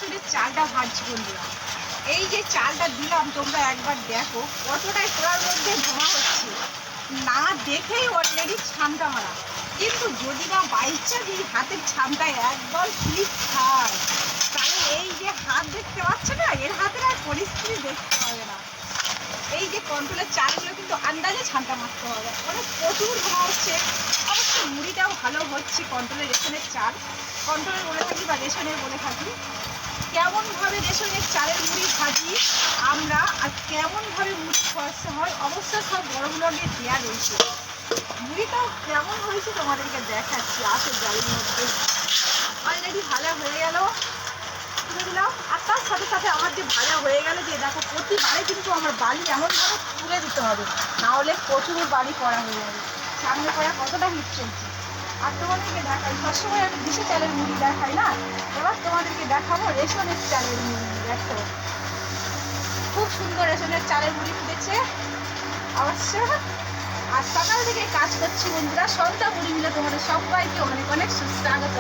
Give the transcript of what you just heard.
রেশনের চালটা ভাজছি বন্ধুরা। এই যে চালটা দিলাম তোমরা একবার দেখো কতটাই পোড়ার মধ্যে ধোঁয়া হচ্ছে, না দেখেই অলরেডি ছামটা মারা। কিন্তু যদি না বাইচান্স এই হাতের ছামটা একবার স্লিপ খায়, তাহলে এই যে হাত দেখতে পাচ্ছ না, এর হাতের আর পরিস্থিতি দেখতে হবে না। এই যে কন্ট্রোলের চালগুলো কিন্তু আন্দাজে ছানটা মারতে হবে, মানে প্রচুর ধোঁয়া হচ্ছে। অবশ্য মুড়িটাও ভালো হচ্ছে কন্ট্রোলের রেশনের চাল, কন্ট্রোলের বলে থাকি বা রেশনের বলে থাকি। কেমনভাবে রেশনের চালের মুড়ি ভাজি আমরা আর কেমনভাবে মুড়ি খরচা হয় অবশ্যই সব বড় ব্লগে দেওয়া রয়েছে। মুড়িটাও কেমন হয়েছে তোমাদেরকে দেখাচ্ছি। আসে জলের মধ্যে অলরেডি ভাজা হয়ে গেল, তুলে দিলাম। আর তার সাথে সাথে আমার যে ভাজা হয়ে গেল, যে দেখো প্রতিবারে কিন্তু আমার বালি এমনভাবে তুলে দিতে হবে, নাহলে প্রচুর বাড়ি করা হয়ে যাবে। সামনে করা কতটা হিট চলছে। আর তোমাদেরকে দেখাই, সবসময় আমি দেশি চালের মুড়ি দেখাই না, এবার তোমাদেরকে দেখাবো রেশনের চালের মুড়ি। দেখো খুব সুন্দর রেশনের চালের মুড়ি ফুটেছে অবশ্য। আর সকাল থেকে কাজ করছি বন্ধুরা, সন্ধ্যা মুড়ি মিলে তোমাদের সবাইকে অনেক অনেক সুস্বাগত।